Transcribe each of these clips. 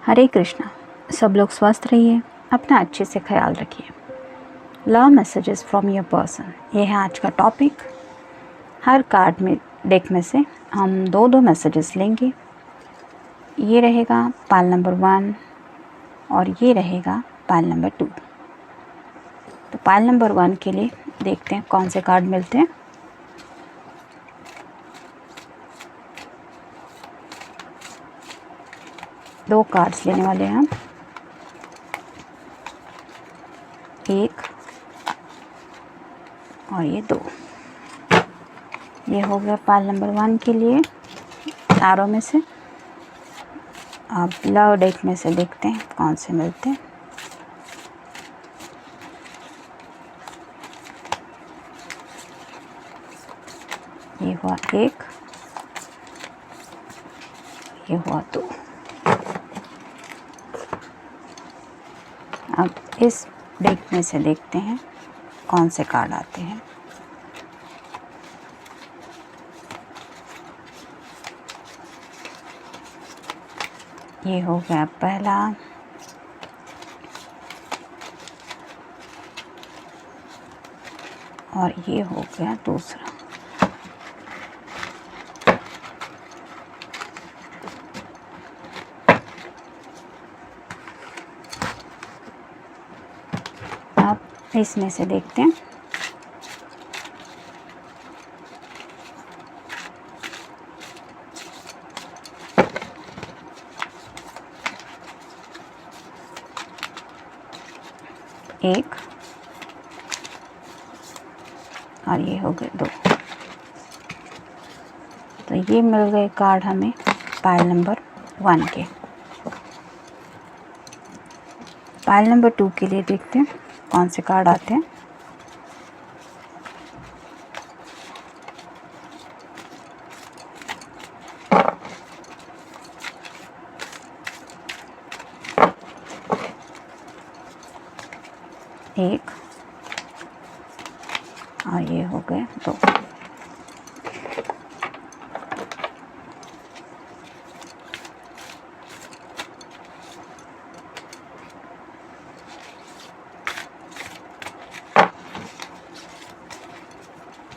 हरे कृष्णा। सब लोग स्वस्थ रहिए, अपना अच्छे से ख्याल रखिए। Love messages from your person, ये है आज का टॉपिक। हर कार्ड में डेक में से हम दो मैसेजेस लेंगे। ये रहेगा पाइल नंबर 1 और ये रहेगा पाइल नंबर 2। तो पाइल नंबर 1 के लिए देखते हैं कौन से कार्ड मिलते हैं। दो कार्ड्स लेने वाले हैं हम, एक और ये 2। ये हो गया पाइल नंबर 1 के लिए चारों में से। अब लव डेक में से देखते हैं कौन से मिलते हैं। ये हुआ 1, ये हुआ 2। अब इस डेक में से देखते हैं कौन से कार्ड आते हैं। ये हो गया पहला, और ये हो गया दूसरा। अब इसमें से देखते हैं। एक और ये हो गए 2। तो ये मिल गए कार्ड हमें पाइल नंबर 1 के। पाइल नंबर 2 के लिए देखते हैं कौन से कार्ड आते हैं। एक और ये हो गए 2।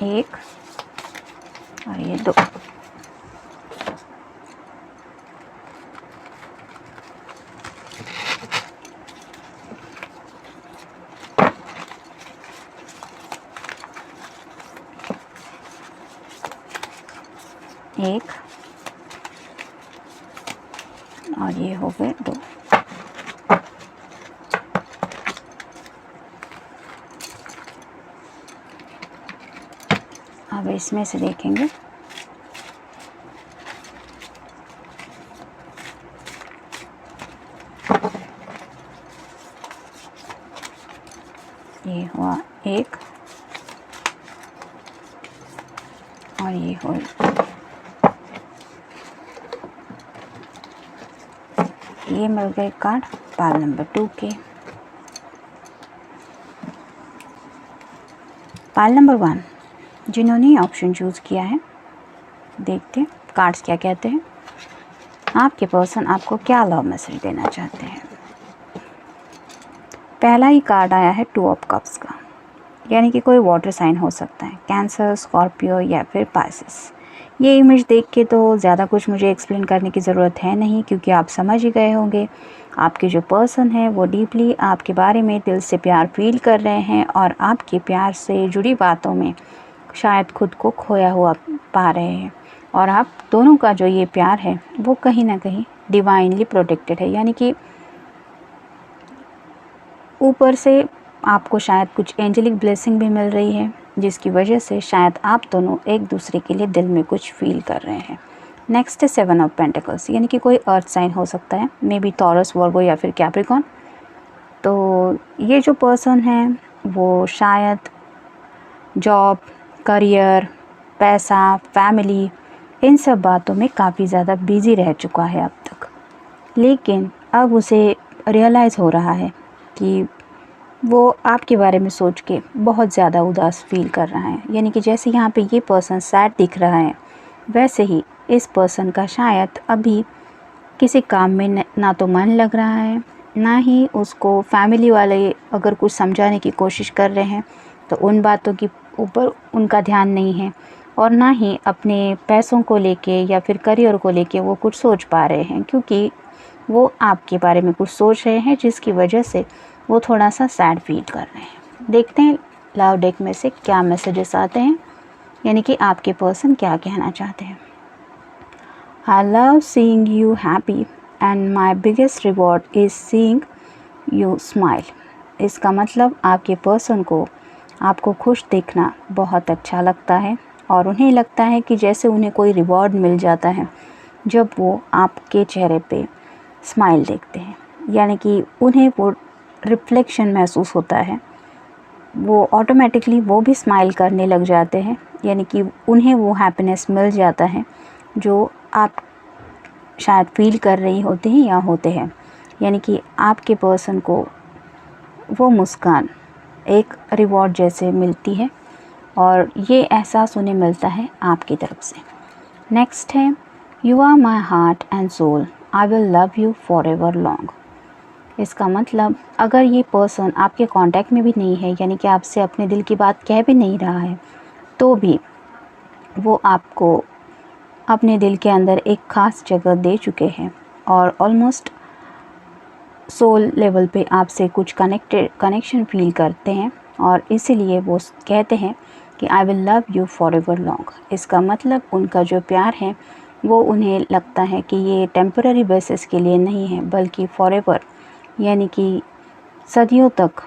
एक और ये 2। एक और ये हो गए 2। अब इसमें से देखेंगे ये हुआ 1 और ये हुआ, ये मिल गए कार्ड पाइल नंबर 2 के। पाइल नंबर 1 जिन्होंने ऑप्शन चूज़ किया है, देखते हैं कार्ड्स क्या कहते हैं। आपके पर्सन आपको क्या लव मैसेज देना चाहते हैं। पहला ही कार्ड आया है 2 ऑफ कप्स का, यानी कि कोई वाटर साइन हो सकता है, कैंसर, स्कॉर्पियो या फिर पाइसेस। ये इमेज देख के तो ज़्यादा कुछ मुझे एक्सप्लेन करने की ज़रूरत है नहीं, क्योंकि आप समझ ही गए होंगे। आपके जो पर्सन है वो डीपली आपके बारे में दिल से प्यार फील कर रहे हैं और आपके प्यार से जुड़ी बातों में शायद खुद को खोया हुआ पा रहे हैं। और आप दोनों का जो ये प्यार है वो कहीं ना कहीं डिवाइनली प्रोटेक्टेड है, यानी कि ऊपर से आपको शायद कुछ एंजेलिक ब्लेसिंग भी मिल रही है, जिसकी वजह से शायद आप दोनों एक दूसरे के लिए दिल में कुछ फील कर रहे हैं। नेक्स्ट है 7 ऑफ पेंटिकल्स, यानी कि कोई अर्थ साइन हो सकता है, मे बी टॉरस, वर्गो या फिर कैप्रिकॉन। तो ये जो पर्सन है वो शायद जॉब, करियर, पैसा, फैमिली, इन सब बातों में काफ़ी ज़्यादा बिजी रह चुका है अब तक। लेकिन अब उसे रियलाइज़ हो रहा है कि वो आपके बारे में सोच के बहुत ज़्यादा उदास फील कर रहा है। यानी कि जैसे यहाँ पे ये पर्सन सैड दिख रहा है, वैसे ही इस पर्सन का शायद अभी किसी काम में ना तो मन लग रहा है, ना ही उसको फैमिली वाले अगर कुछ समझाने की कोशिश कर रहे हैं तो उन बातों के ऊपर उनका ध्यान नहीं है, और ना ही अपने पैसों को लेके या फिर करियर को लेके वो कुछ सोच पा रहे हैं, क्योंकि वो आपके बारे में कुछ सोच रहे हैं जिसकी वजह से वो थोड़ा सा सैड फील कर रहे हैं। देखते हैं लव डेक में से क्या मैसेजेस आते हैं, यानी कि आपके पर्सन क्या कहना चाहते हैं। I love seeing you happy and my biggest reward is seeing you smile। इसका मतलब आपके पर्सन को आपको खुश देखना बहुत अच्छा लगता है, और उन्हें लगता है कि जैसे उन्हें कोई रिवॉर्ड मिल जाता है जब वो आपके चेहरे पे स्माइल देखते हैं, यानी कि उन्हें वो रिफ्लेक्शन महसूस होता है, वो ऑटोमेटिकली वो भी स्माइल करने लग जाते हैं, यानी कि उन्हें वो हैप्पीनेस मिल जाता है जो आप शायद फील कर रही होते हैं या होते हैं। यानी कि आपके पर्सन को वो मुस्कान एक रिवॉर्ड जैसे मिलती है, और ये एहसास उन्हें मिलता है आपकी तरफ से। नेक्स्ट है, you are my heart and soul, I will love you forever long. इसका मतलब अगर ये पर्सन आपके कांटेक्ट में भी नहीं है, यानी कि आपसे अपने दिल की बात कह भी नहीं रहा है, तो भी वो आपको अपने दिल के अंदर एक ख़ास जगह दे चुके हैं, और ऑलमोस्ट सोल लेवल पे आपसे कुछ कनेक्शन फील करते हैं, और इसीलिए वो कहते हैं कि आई will love you forever long. इसका मतलब उनका जो प्यार है वो उन्हें लगता है कि ये टेम्पररी बेसिस के लिए नहीं है, बल्कि फॉर एवर, यानी कि सदियों तक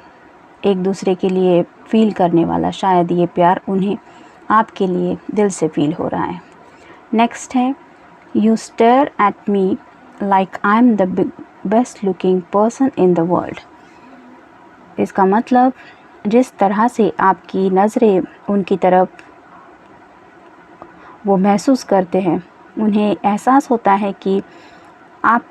एक दूसरे के लिए फ़ील करने वाला शायद ये प्यार उन्हें आपके लिए दिल से फ़ील हो रहा है। नेक्स्ट है, you stare at me like I am the best looking person in the world. इसका मतलब जिस तरह से आपकी नज़रें उनकी तरफ वो महसूस करते हैं, उन्हें एहसास होता है कि आप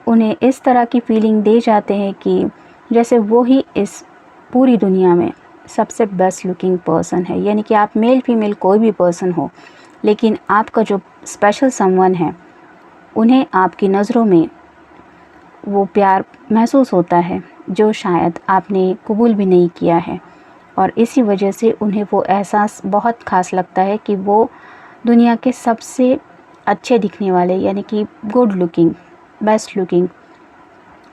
उन्हें इस तरह की फ़ीलिंग दे जाते हैं कि जैसे वो ही इस पूरी दुनिया में सबसे बेस्ट लुकिंग पर्सन है। यानी कि आप मेल फीमेल कोई भी पर्सन हो, लेकिन आपका जो स्पेशल समवन है, उन्हें आपकी नज़रों में वो प्यार महसूस होता है जो शायद आपने कबूल भी नहीं किया है, और इसी वजह से उन्हें वो एहसास बहुत ख़ास लगता है कि वो दुनिया के सबसे अच्छे दिखने वाले, यानी कि गुड लुकिंग, बेस्ट लुकिंग,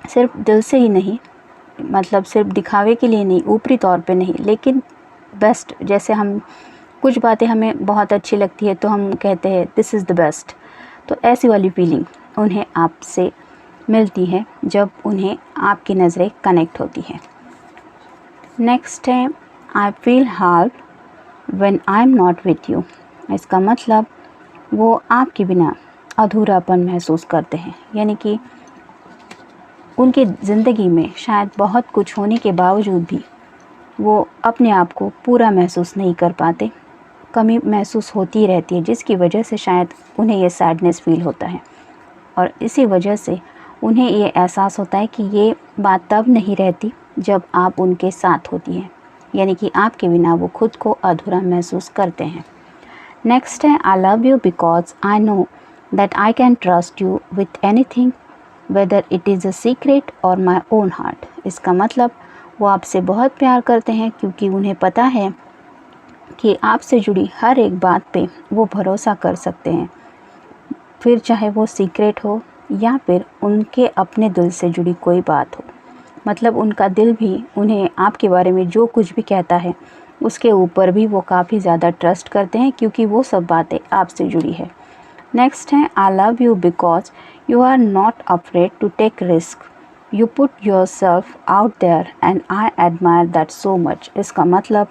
सिर्फ दिल से ही नहीं, मतलब सिर्फ दिखावे के लिए नहीं, ऊपरी तौर पे नहीं, लेकिन बेस्ट। जैसे हम कुछ बातें हमें बहुत अच्छी लगती है तो हम कहते हैं दिस इज़ द बेस्ट, तो ऐसी वाली फीलिंग उन्हें आपसे मिलती है जब उन्हें आपकी नज़रें कनेक्ट होती हैं। नेक्स्ट है, I feel half when I am not with you. इसका मतलब वो आपके बिना अधूरापन महसूस करते हैं, यानी कि उनकी ज़िंदगी में शायद बहुत कुछ होने के बावजूद भी वो अपने आप को पूरा महसूस नहीं कर पाते, कमी महसूस होती रहती है, जिसकी वजह से शायद उन्हें ये सैडनेस फील होता है, और इसी वजह से उन्हें ये एहसास होता है कि ये बात तब नहीं रहती जब आप उनके साथ होती हैं, यानी कि आपके बिना वो खुद को अधूरा महसूस करते हैं। नेक्स्ट है, I love you because I know that I can trust you with anything whether it is a secret और माई ओन हार्ट। इसका मतलब वो आपसे बहुत प्यार करते हैं क्योंकि उन्हें पता है कि आपसे जुड़ी हर एक बात पे वो भरोसा कर सकते हैं, फिर चाहे वो सीक्रेट हो या फिर उनके अपने दिल से जुड़ी कोई बात हो। मतलब उनका दिल भी उन्हें आपके बारे में जो कुछ भी कहता है उसके ऊपर भी वो काफ़ी ज़्यादा ट्रस्ट करते हैं, क्योंकि वो सब बातें आपसे जुड़ी है। नेक्स्ट है, I love you because you are not afraid to take risk, you put yourself out there and I admire that so much. इसका मतलब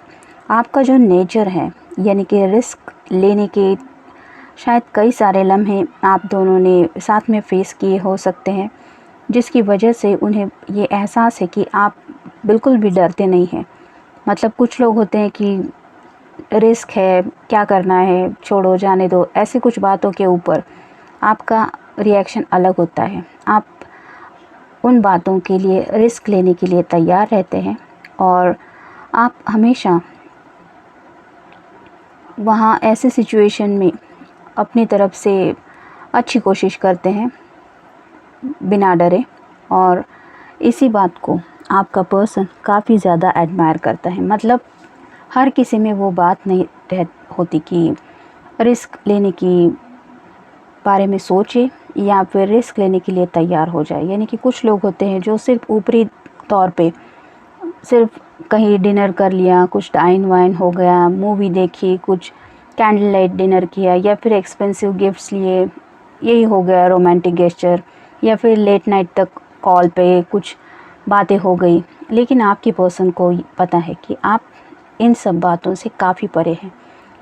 आपका जो नेचर है, यानी कि रिस्क लेने के शायद कई सारे लम्हे आप दोनों ने साथ में फेस किए हो सकते हैं, जिसकी वजह से उन्हें ये एहसास है कि आप बिल्कुल भी डरते नहीं हैं। मतलब कुछ लोग होते हैं कि रिस्क है, क्या करना है, छोड़ो, जाने दो, ऐसे कुछ बातों के ऊपर आपका रिएक्शन अलग होता है। आप उन बातों के लिए रिस्क लेने के लिए तैयार रहते हैं, और आप हमेशा वहाँ ऐसे सिचुएशन में अपनी तरफ से अच्छी कोशिश करते हैं बिना डरे, और इसी बात को आपका पर्सन काफ़ी ज़्यादा एडमायर करता है। मतलब हर किसी में वो बात नहीं होती कि रिस्क लेने की बारे में सोचे या फिर रिस्क लेने के लिए तैयार हो जाए। यानी कि कुछ लोग होते हैं जो सिर्फ ऊपरी तौर पे सिर्फ कहीं डिनर कर लिया, कुछ डाइन वाइन हो गया, मूवी देखी, कुछ कैंडल लाइट डिनर किया या फिर एक्सपेंसिव गिफ्ट्स लिए, यही हो गया रोमांटिक गेस्चर, या फिर लेट नाइट तक कॉल पे कुछ बातें हो गई। लेकिन आपके पर्सन को पता है कि आप इन सब बातों से काफ़ी परे हैं।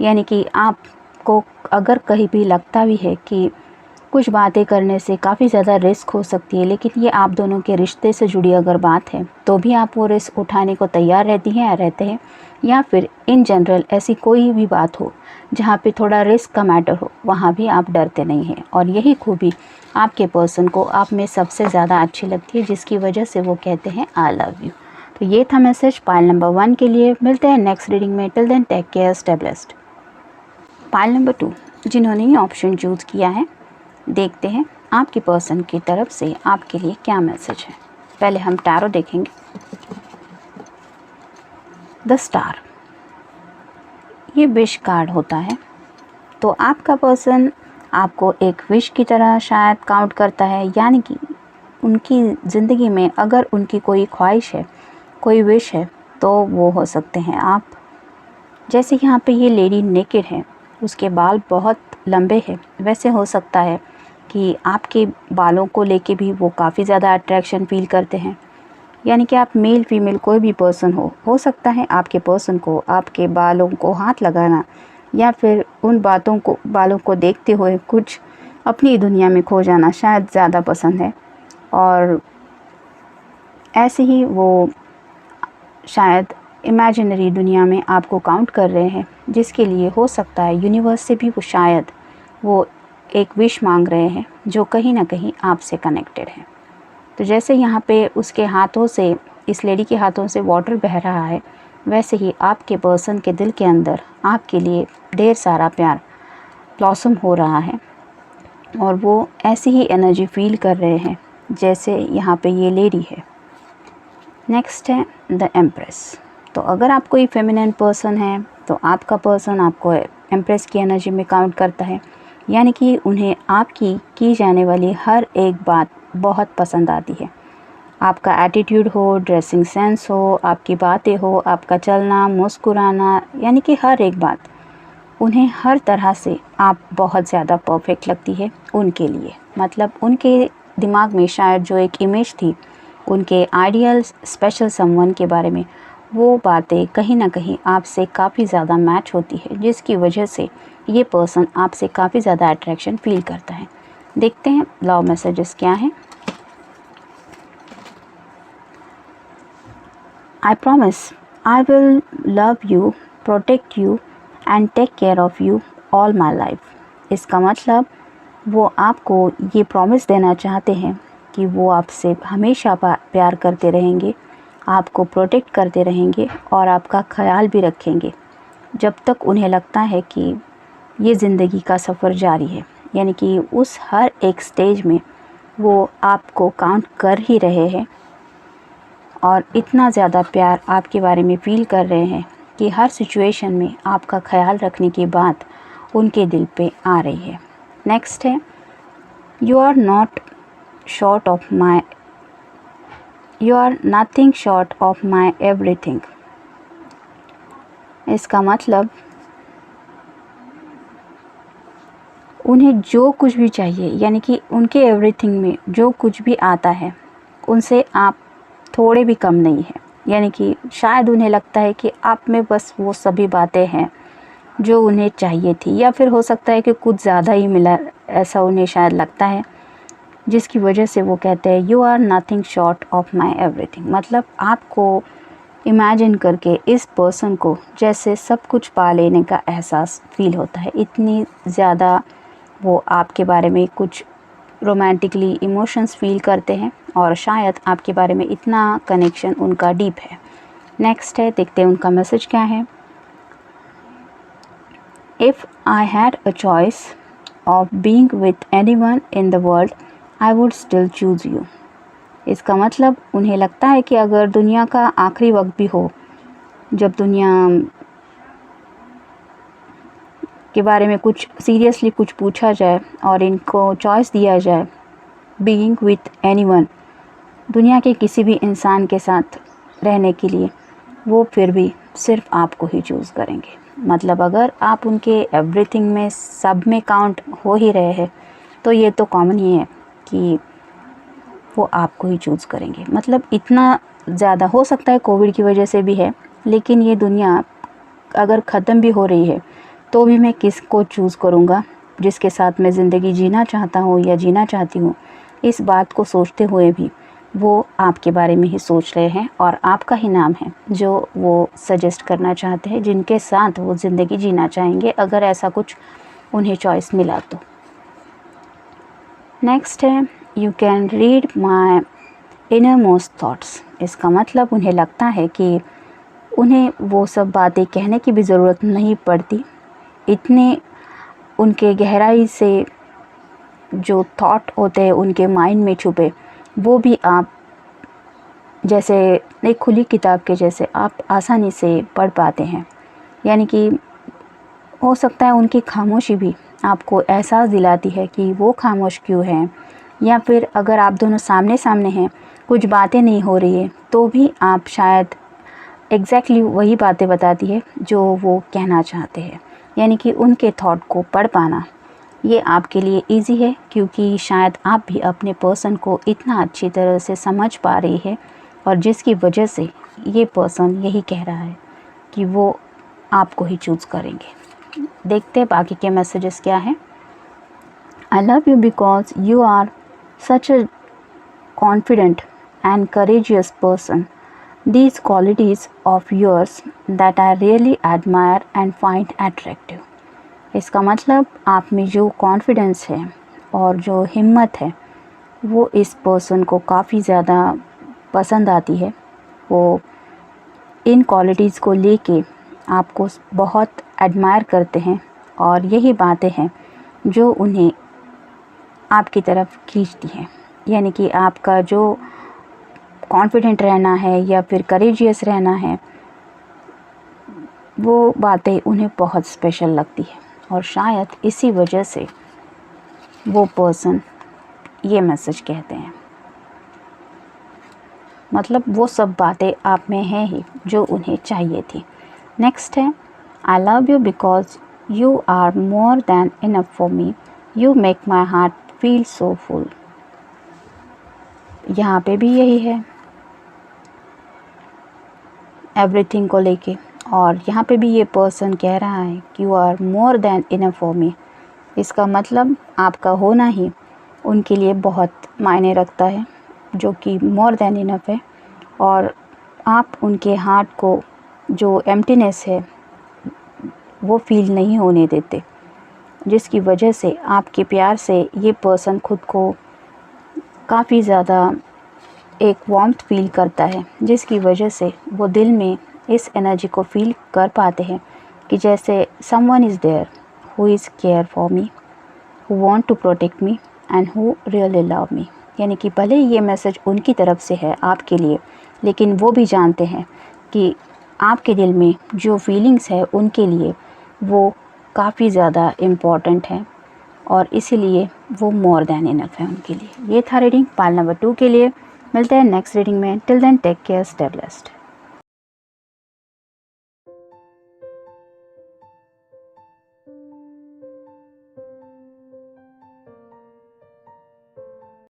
यानी कि आपको अगर कहीं भी लगता भी है कि कुछ बातें करने से काफ़ी ज़्यादा रिस्क हो सकती है, लेकिन ये आप दोनों के रिश्ते से जुड़ी अगर बात है तो भी आप वो रिस्क उठाने को तैयार रहती हैं या रहते हैं, या फिर इन जनरल ऐसी कोई भी बात हो जहाँ पे थोड़ा रिस्क का मैटर हो, वहाँ भी आप डरते नहीं हैं। और यही खूबी आपके पर्सन को आप में सबसे ज़्यादा अच्छी लगती है, जिसकी वजह से वो कहते हैं आई लव यू। तो ये था मैसेज पाइल नंबर 1 के लिए। मिलते हैं नेक्स्ट रीडिंग में। Till then take care, stay blessed. Pile number 2 जिन्होंने ये ऑप्शन चूज़ किया है, देखते हैं आपके पर्सन की तरफ से आपके लिए क्या मैसेज है। पहले हम टैरो देखेंगे। द स्टार, ये विश कार्ड होता है। तो आपका पर्सन आपको एक विश की तरह शायद काउंट करता है। यानी कि उनकी ज़िंदगी में अगर उनकी कोई ख्वाहिश है, कोई विश है, तो वो हो सकते हैं आप। जैसे यहाँ पे ये लेडी नेकेड है, उसके बाल बहुत लंबे हैं, वैसे हो सकता है कि आपके बालों को लेके भी वो काफ़ी ज़्यादा अट्रैक्शन फील करते हैं। यानी कि आप मेल फीमेल कोई भी पर्सन हो सकता है आपके पर्सन को आपके बालों को हाथ लगाना या फिर उन बालों को देखते हुए कुछ अपनी दुनिया में खो जाना शायद ज़्यादा पसंद है। और ऐसे ही वो शायद इमेजिनरी दुनिया में आपको काउंट कर रहे हैं, जिसके लिए हो सकता है यूनिवर्स से भी वो शायद वो एक विश मांग रहे हैं जो कहीं ना कहीं आपसे कनेक्टेड है। तो जैसे यहाँ पे उसके हाथों से, इस लेडी के हाथों से वाटर बह रहा है, वैसे ही आपके पर्सन के दिल के अंदर आपके लिए ढेर सारा प्यार ब्लॉसम हो रहा है और वो ऐसी ही एनर्जी फील कर रहे हैं जैसे यहाँ पे ये लेडी है। नेक्स्ट है द एम्प्रेस। तो अगर आप कोई फेमिनिन पर्सन है तो आपका पर्सन आपको एम्प्रेस की एनर्जी में काउंट करता है। यानी कि उन्हें आपकी की जाने वाली हर एक बात बहुत पसंद आती है। आपका एटीट्यूड हो, ड्रेसिंग सेंस हो, आपकी बातें हो, आपका चलना, मुस्कुराना, यानी कि हर एक बात उन्हें हर तरह से आप बहुत ज़्यादा परफेक्ट लगती है उनके लिए। मतलब उनके दिमाग में शायद जो एक इमेज थी उनके आइडियल स्पेशल समवन के बारे में, वो बातें कहीं ना कहीं आपसे काफ़ी ज़्यादा मैच होती है, जिसकी वजह से ये पर्सन आपसे काफ़ी ज़्यादा अट्रैक्शन फील करता है। देखते हैं लव मैसेजेस क्या हैं। I promise I will love you, protect you and take care of you all my life. इसका मतलब वो आपको ये प्रॉमिस देना चाहते हैं कि वो आपसे हमेशा प्यार करते रहेंगे, आपको प्रोटेक्ट करते रहेंगे और आपका ख्याल भी रखेंगे जब तक उन्हें लगता है कि ये ज़िंदगी का सफ़र जारी है। यानी कि उस हर एक स्टेज में वो आपको काउंट कर ही रहे हैं और इतना ज़्यादा प्यार आपके बारे में फ़ील कर रहे हैं कि हर सिचुएशन में आपका ख्याल रखने की बात उनके दिल पे आ रही है। नेक्स्ट है you are nothing short of my everything. इसका मतलब उन्हें जो कुछ भी चाहिए, यानी कि उनके एवरीथिंग में जो कुछ भी आता है उनसे आप थोड़े भी कम नहीं हैं। यानी कि शायद उन्हें लगता है कि आप में बस वो सभी बातें हैं जो उन्हें चाहिए थी, या फिर हो सकता है कि कुछ ज़्यादा ही मिला, ऐसा उन्हें शायद लगता है, जिसकी वजह से वो कहते हैं you are nothing short of my everything. मतलब आपको इमेजिन करके इस पर्सन को जैसे सब कुछ पा लेने का एहसास फील होता है। इतनी ज़्यादा वो आपके बारे में कुछ रोमांटिकली इमोशंस फील करते हैं और शायद आपके बारे में इतना कनेक्शन उनका डीप है। नेक्स्ट है, देखते हैं उनका मैसेज क्या है। If I had a choice of being with anyone in the world I would still choose you. इसका मतलब उन्हें लगता है कि अगर दुनिया का आखिरी वक्त भी हो, जब दुनिया के बारे में कुछ सीरियसली कुछ पूछा जाए और इनको चॉइस दिया जाए बीइंग विथ एनीवन, दुनिया के किसी भी इंसान के साथ रहने के लिए, वो फिर भी सिर्फ आपको ही चूज़ करेंगे। मतलब अगर आप उनके एवरीथिंग में सब में काउंट हो ही रहे हैं तो ये तो कॉमन ही है कि वो आपको ही चूज़ करेंगे। मतलब इतना ज़्यादा हो सकता है कोविड की वजह से भी है, लेकिन ये दुनिया अगर ख़त्म भी हो रही है तो भी मैं किसको चूज़ करूँगा, जिसके साथ मैं ज़िंदगी जीना चाहता हूँ या जीना चाहती हूँ, इस बात को सोचते हुए भी वो आपके बारे में ही सोच रहे हैं और आपका ही नाम है जो वो सजेस्ट करना चाहते हैं, जिनके साथ वो ज़िंदगी जीना चाहेंगे अगर ऐसा कुछ उन्हें चॉइस मिला तो। नेक्स्ट है you can read my inner most thoughts. इसका मतलब उन्हें लगता है कि उन्हें वो सब बातें कहने की भी ज़रूरत नहीं पड़ती, इतने उनके गहराई से जो थॉट होते हैं उनके माइंड में छुपे, वो भी आप जैसे एक खुली किताब के जैसे आप आसानी से पढ़ पाते हैं। यानी कि हो सकता है उनकी खामोशी भी आपको एहसास दिलाती है कि वो खामोश क्यों हैं, या फिर अगर आप दोनों सामने सामने हैं, कुछ बातें नहीं हो रही है, तो भी आप शायद एग्जैक्टली वही बातें बताती है जो वो कहना चाहते हैं। यानी कि उनके थॉट को पढ़ पाना ये आपके लिए इजी है, क्योंकि शायद आप भी अपने पर्सन को इतना अच्छी तरह से समझ पा रही है और जिसकी वजह से ये पर्सन यही कह रहा है कि वो आपको ही चूज़ करेंगे। देखते हैं बाकी के मैसेजेस क्या हैं। I love you because you are such a confident and courageous person. These qualities of yours that I really admire and find attractive। इसका मतलब आप में जो कॉन्फिडेंस है और जो हिम्मत है वो इस पर्सन को काफ़ी ज़्यादा पसंद आती है। वो इन क्वालिटीज़ को लेके आपको बहुत एडमायर करते हैं और यही बातें हैं जो उन्हें आपकी तरफ खींचती हैं। यानी कि आपका जो कॉन्फिडेंट रहना है या फिर करेजियस रहना है, वो बातें उन्हें बहुत स्पेशल लगती है और शायद इसी वजह से वो पर्सन ये मैसेज कहते हैं। मतलब वो सब बातें आप में हैं ही जो उन्हें चाहिए थी। नेक्स्ट है I love you because you are more than enough for me, you make my heart feel so full. यहाँ पे भी यही है एवरीथिंग को लेके, और यहाँ पे भी ये पर्सन कह रहा है कि you are more than enough for me. इसका मतलब आपका होना ही उनके लिए बहुत मायने रखता है, जो कि मोर देन इनफ है, और आप उनके हार्ट को जो एम्प्टीनेस है वो फील नहीं होने देते, जिसकी वजह से आपके प्यार से ये पर्सन खुद को काफ़ी ज़्यादा एक वार्मथ फील करता है, जिसकी वजह से वो दिल में इस एनर्जी को फील कर पाते हैं कि जैसे someone is there who is care for me, who want to protect me and who really love me. यानी कि भले ये मैसेज उनकी तरफ से है आपके लिए, लेकिन वो भी जानते हैं कि आपके दिल में जो फीलिंग्स है उनके लिए वो काफ़ी ज़्यादा इम्पॉर्टेंट है और इसीलिए वो मोर देन इनफ है उनके लिए। ये था रीडिंग पाल नंबर 2 के लिए। मिलते हैं नेक्स्ट रीडिंग में। Till then take care, stay blessed.